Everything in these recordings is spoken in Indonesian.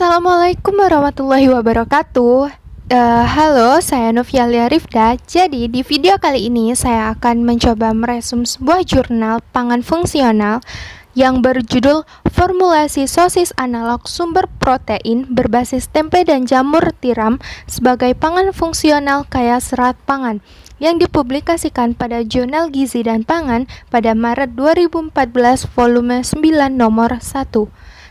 Assalamualaikum warahmatullahi wabarakatuh. Halo, saya Novialia Rifda. Jadi, di video kali ini saya akan mencoba meresum sebuah jurnal pangan fungsional yang berjudul Formulasi Sosis Analog Sumber Protein Berbasis Tempe dan Jamur Tiram sebagai Pangan Fungsional Kaya Serat Pangan, yang dipublikasikan pada Jurnal Gizi dan Pangan pada Maret 2014 volume 9 nomor 1.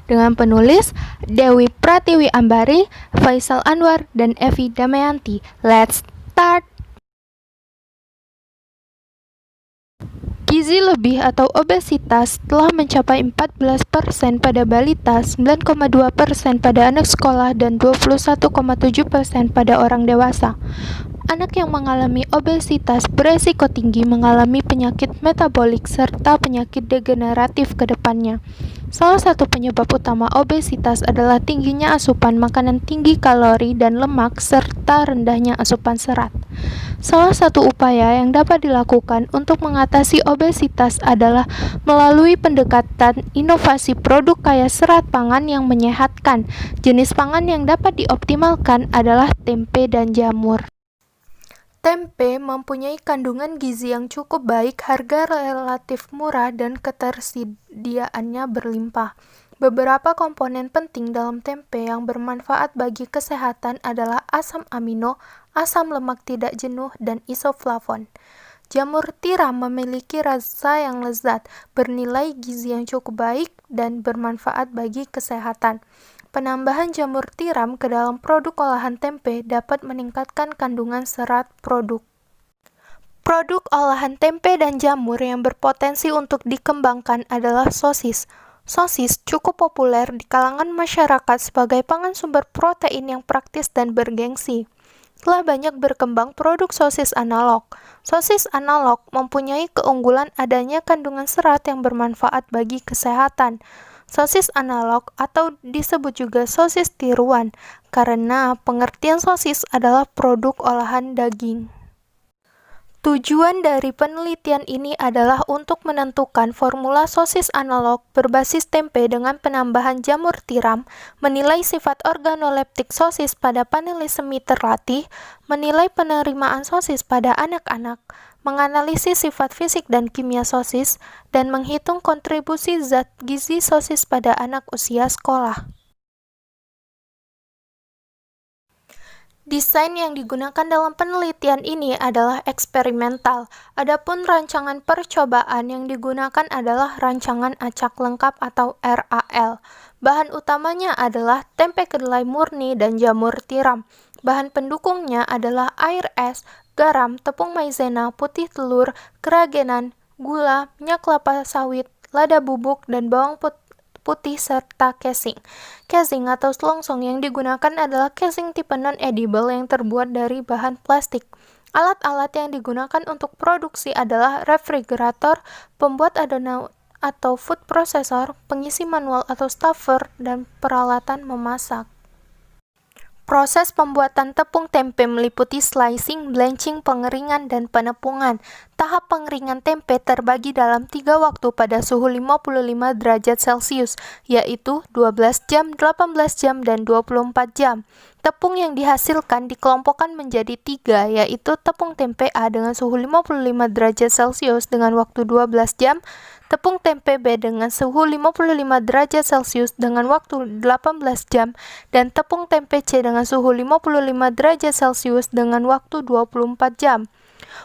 Dengan penulis Dewi Pratiwi Ambari, Faisal Anwar, dan Evi Damayanti. Let's start! Gizi lebih atau obesitas telah mencapai 14% pada balita, 9,2% pada anak sekolah, dan 21,7% pada orang dewasa. Anak yang mengalami obesitas beresiko tinggi mengalami penyakit metabolik serta penyakit degeneratif ke depannya. Salah satu penyebab utama obesitas adalah tingginya asupan makanan tinggi kalori dan lemak serta rendahnya asupan serat. Salah satu upaya yang dapat dilakukan untuk mengatasi obesitas adalah melalui pendekatan inovasi produk kaya serat pangan yang menyehatkan. Jenis pangan yang dapat dioptimalkan adalah tempe dan jamur. Tempe mempunyai kandungan gizi yang cukup baik, harga relatif murah, dan ketersediaannya berlimpah. Beberapa komponen penting dalam tempe yang bermanfaat bagi kesehatan adalah asam amino, asam lemak tidak jenuh, dan isoflavon. Jamur tiram memiliki rasa yang lezat, bernilai gizi yang cukup baik, dan bermanfaat bagi kesehatan. Penambahan jamur tiram ke dalam produk olahan tempe dapat meningkatkan kandungan serat produk. Produk olahan tempe dan jamur yang berpotensi untuk dikembangkan adalah sosis. Sosis cukup populer di kalangan masyarakat sebagai pangan sumber protein yang praktis dan bergengsi. Telah banyak berkembang produk sosis analog. Sosis analog mempunyai keunggulan adanya kandungan serat yang bermanfaat bagi kesehatan. Sosis analog atau disebut juga sosis tiruan, karena pengertian sosis adalah produk olahan daging. Tujuan dari penelitian ini adalah untuk menentukan formula sosis analog berbasis tempe dengan penambahan jamur tiram, menilai sifat organoleptik sosis pada panelis semi terlatih, menilai penerimaan sosis pada anak-anak, menganalisis sifat fisik dan kimia sosis, dan menghitung kontribusi zat gizi sosis pada anak usia sekolah. Desain yang digunakan dalam penelitian ini adalah eksperimental. Adapun rancangan percobaan yang digunakan adalah rancangan acak lengkap atau RAL. Bahan utamanya adalah tempe kedelai murni dan jamur tiram. Bahan pendukungnya adalah air es, garam, tepung maizena, putih telur, keragenan, gula, minyak kelapa sawit, lada bubuk, dan bawang putih serta casing. Casing atau selongsong yang digunakan adalah casing tipe non-edible yang terbuat dari bahan plastik. Alat-alat yang digunakan untuk produksi adalah refrigerator, pembuat adonan atau food processor, pengisi manual atau stuffer, dan peralatan memasak. Proses pembuatan tepung tempe meliputi slicing, blanching, pengeringan, dan penepungan. Tahap pengeringan tempe terbagi dalam 3 waktu pada suhu 55 derajat Celcius, yaitu 12 jam, 18 jam, dan 24 jam. Tepung yang dihasilkan dikelompokkan menjadi 3, yaitu tepung tempe A dengan suhu 55 derajat Celcius dengan waktu 12 jam, tepung tempe B dengan suhu 55 derajat Celcius dengan waktu 18 jam, dan tepung tempe C dengan suhu 55 derajat Celcius dengan waktu 24 jam.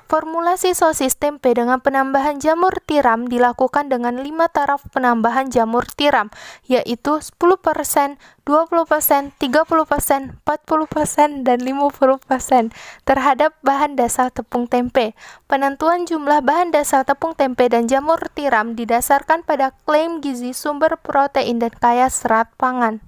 Formulasi sosis tempe dengan penambahan jamur tiram dilakukan dengan 5 taraf penambahan jamur tiram, yaitu 10%, 20%, 30%, 40%, dan 50% terhadap bahan dasar tepung tempe. Penentuan jumlah bahan dasar tepung tempe dan jamur tiram didasarkan pada klaim gizi sumber protein dan kaya serat pangan.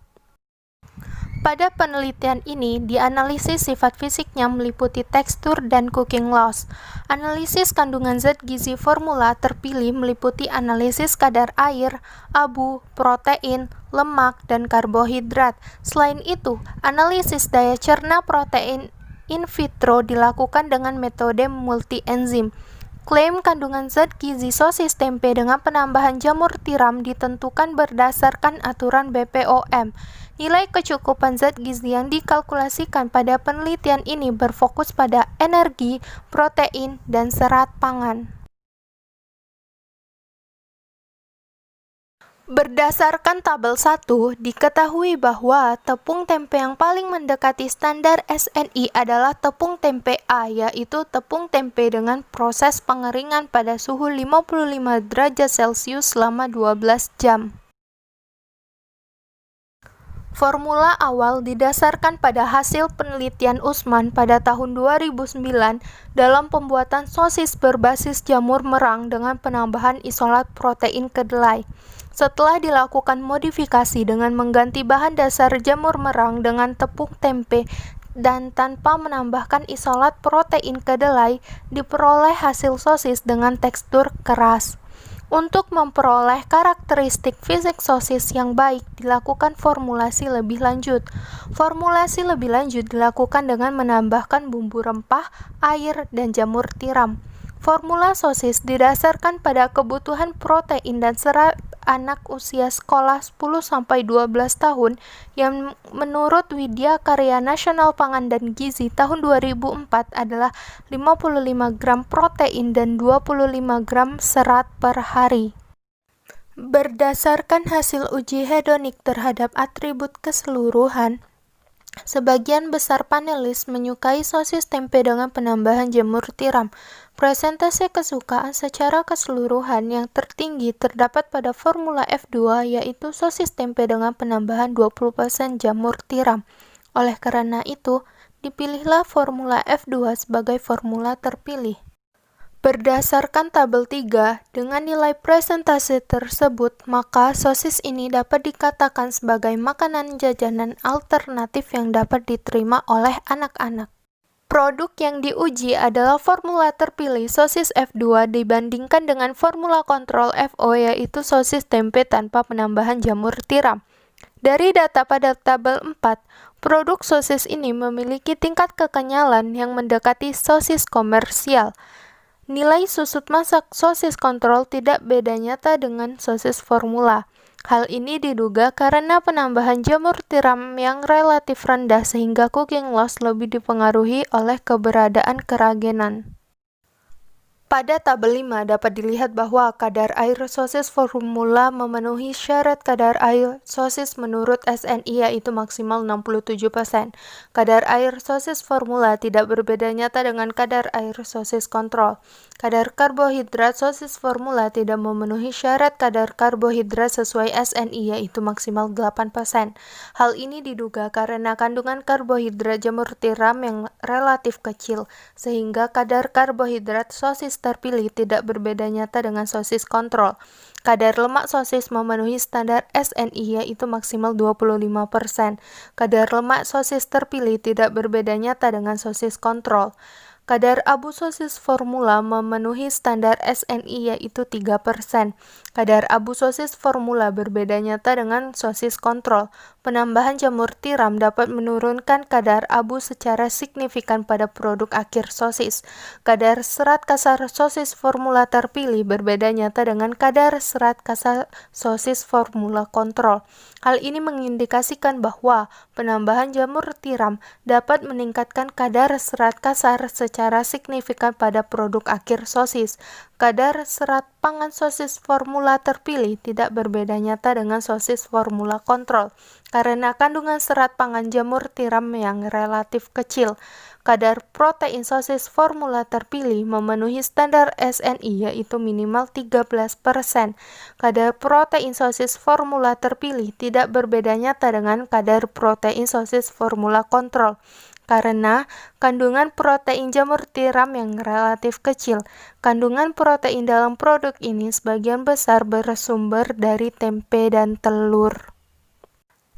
Pada penelitian ini, dianalisis sifat fisiknya meliputi tekstur dan cooking loss. Analisis kandungan zat gizi formula terpilih meliputi analisis kadar air, abu, protein, lemak, dan karbohidrat. Selain itu, analisis daya cerna protein in vitro dilakukan dengan metode multi-enzim. Klaim kandungan zat gizi sosis tempe dengan penambahan jamur tiram ditentukan berdasarkan aturan BPOM. Nilai kecukupan zat gizi yang dikalkulasikan pada penelitian ini berfokus pada energi, protein, dan serat pangan. Berdasarkan tabel 1, diketahui bahwa tepung tempe yang paling mendekati standar SNI adalah tepung tempe A, yaitu tepung tempe dengan proses pengeringan pada suhu 55 derajat Celcius selama 12 jam. Formula awal didasarkan pada hasil penelitian Usman pada tahun 2009 dalam pembuatan sosis berbasis jamur merang dengan penambahan isolat protein kedelai. Setelah dilakukan modifikasi dengan mengganti bahan dasar jamur merang dengan tepung tempe dan tanpa menambahkan isolat protein kedelai, diperoleh hasil sosis dengan tekstur keras. Untuk memperoleh karakteristik fisik sosis yang baik, dilakukan formulasi lebih lanjut. Formulasi lebih lanjut dilakukan dengan menambahkan bumbu rempah, air, dan jamur tiram. Formula sosis didasarkan pada kebutuhan protein dan serat anak usia sekolah 10-12 tahun yang menurut Widya Karya Nasional Pangan dan Gizi tahun 2004 adalah 55 gram protein dan 25 gram serat per hari. Berdasarkan hasil uji hedonik terhadap atribut keseluruhan, sebagian besar panelis menyukai sosis tempe dengan penambahan jamur tiram. Presentase kesukaan secara keseluruhan yang tertinggi terdapat pada formula F2, yaitu sosis tempe dengan penambahan 20% jamur tiram. Oleh karena itu, dipilihlah formula F2 sebagai formula terpilih. Berdasarkan tabel 3, dengan nilai presentase tersebut, maka sosis ini dapat dikatakan sebagai makanan jajanan alternatif yang dapat diterima oleh anak-anak. Produk yang diuji adalah formula terpilih sosis F2 dibandingkan dengan formula kontrol FO, yaitu sosis tempe tanpa penambahan jamur tiram. Dari data pada tabel 4, produk sosis ini memiliki tingkat kekenyalan yang mendekati sosis komersial. Nilai susut masak sosis kontrol tidak beda nyata dengan sosis formula. Hal ini diduga karena penambahan jamur tiram yang relatif rendah sehingga cooking loss lebih dipengaruhi oleh keberadaan keragenan. Pada tabel 5 dapat dilihat bahwa kadar air sosis formula memenuhi syarat kadar air sosis menurut SNI, yaitu maksimal 67%. Kadar air sosis formula tidak berbeda nyata dengan kadar air sosis kontrol. Kadar karbohidrat sosis formula tidak memenuhi syarat kadar karbohidrat sesuai SNI, yaitu maksimal 8%. Hal ini diduga karena kandungan karbohidrat jamur tiram yang relatif kecil, sehingga kadar karbohidrat sosis terpilih tidak berbeda nyata dengan sosis kontrol. Kadar lemak sosis memenuhi standar SNI, yaitu maksimal 25%. Kadar lemak sosis terpilih tidak berbeda nyata dengan sosis kontrol. Kadar abu sosis formula memenuhi standar SNI, yaitu 3%. Kadar abu sosis formula berbeda nyata dengan sosis kontrol. Penambahan jamur tiram dapat menurunkan kadar abu secara signifikan pada produk akhir sosis. Kadar serat kasar sosis formula terpilih berbeda nyata dengan kadar serat kasar sosis formula kontrol. Hal ini mengindikasikan bahwa penambahan jamur tiram dapat meningkatkan kadar serat kasar secara signifikan pada produk akhir sosis. Kadar serat pangan sosis formula terpilih tidak berbeda nyata dengan sosis formula kontrol karena kandungan serat pangan jamur tiram yang relatif kecil. Kadar protein sosis formula terpilih memenuhi standar SNI, yaitu minimal 13%. Kadar protein sosis formula terpilih tidak berbeda nyata dengan kadar protein sosis formula kontrol karena kandungan protein jamur tiram yang relatif kecil. Kandungan protein dalam produk ini sebagian besar bersumber dari tempe dan telur.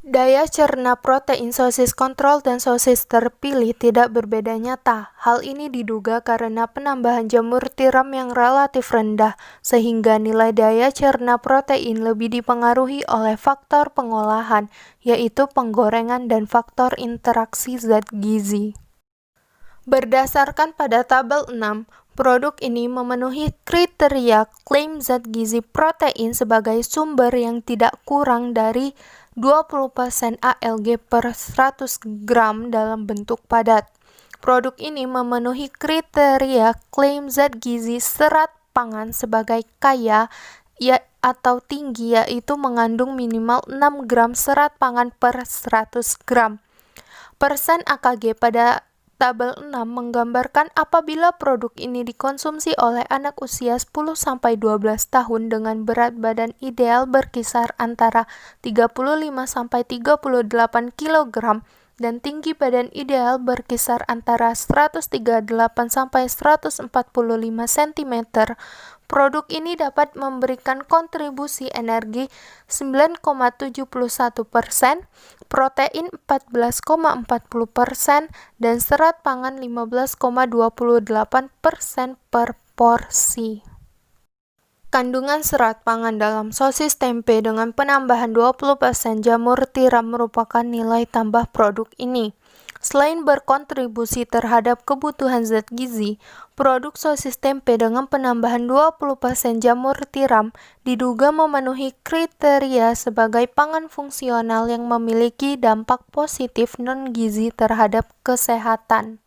Daya cerna protein sosis kontrol dan sosis terpilih tidak berbeda nyata. Hal ini diduga karena penambahan jamur tiram yang relatif rendah, sehingga nilai daya cerna protein lebih dipengaruhi oleh faktor pengolahan, yaitu penggorengan dan faktor interaksi zat gizi. Berdasarkan pada tabel 6, Produk ini memenuhi kriteria klaim zat gizi protein sebagai sumber yang tidak kurang dari 20% ALG per 100 gram dalam bentuk padat. Produk ini memenuhi kriteria klaim zat gizi serat pangan sebagai kaya atau tinggi, yaitu mengandung minimal 6 gram serat pangan per 100 gram. Persen AKG pada tabel 6 menggambarkan apabila produk ini dikonsumsi oleh anak usia 10-12 tahun dengan berat badan ideal berkisar antara 35-38 kg dan tinggi badan ideal berkisar antara 138-145 cm. Produk ini dapat memberikan kontribusi energi 9,71%, protein 14,40%, dan serat pangan 15,28% per porsi. Kandungan serat pangan dalam sosis tempe dengan penambahan 20% jamur tiram merupakan nilai tambah produk ini. Selain berkontribusi terhadap kebutuhan zat gizi, produk sosis tempe dengan penambahan 20% jamur tiram diduga memenuhi kriteria sebagai pangan fungsional yang memiliki dampak positif non-gizi terhadap kesehatan.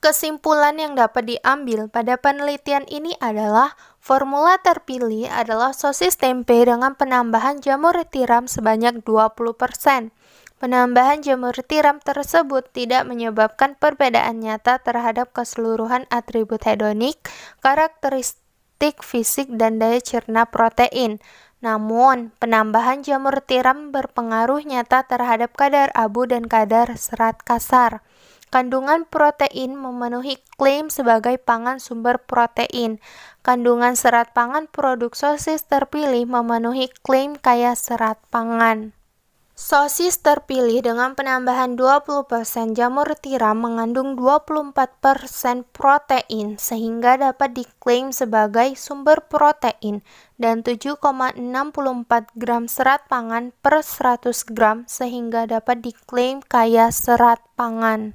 Kesimpulan yang dapat diambil pada penelitian ini adalah formula terpilih adalah sosis tempe dengan penambahan jamur tiram sebanyak 20%. Penambahan jamur tiram tersebut tidak menyebabkan perbedaan nyata terhadap keseluruhan atribut hedonik, karakteristik fisik, dan daya cerna protein. Namun, penambahan jamur tiram berpengaruh nyata terhadap kadar abu dan kadar serat kasar. Kandungan protein memenuhi klaim sebagai pangan sumber protein. Kandungan serat pangan produk sosis terpilih memenuhi klaim kaya serat pangan. Sosis terpilih dengan penambahan 20% jamur tiram mengandung 24% protein sehingga dapat diklaim sebagai sumber protein dan 7,64 gram serat pangan per 100 gram sehingga dapat diklaim kaya serat pangan.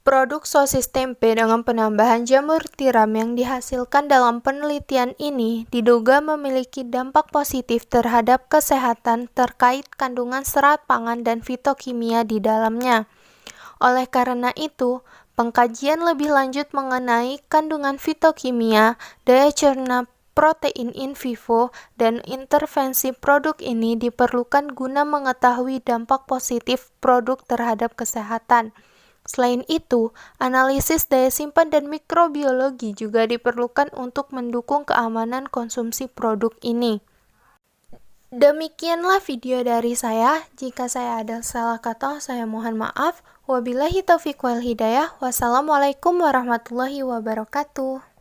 Produk sosis tempe dengan penambahan jamur tiram yang dihasilkan dalam penelitian ini diduga memiliki dampak positif terhadap kesehatan terkait kandungan serat pangan dan fitokimia di dalamnya. Oleh karena itu, pengkajian lebih lanjut mengenai kandungan fitokimia, daya cerna protein in vivo, dan intervensi produk ini diperlukan guna mengetahui dampak positif produk terhadap kesehatan. Selain itu, analisis daya simpan dan mikrobiologi juga diperlukan untuk mendukung keamanan konsumsi produk ini. Demikianlah video dari saya. Jika saya ada salah kata, saya mohon maaf. Wabillahi taufiq wal hidayah. Wassalamualaikum warahmatullahi wabarakatuh.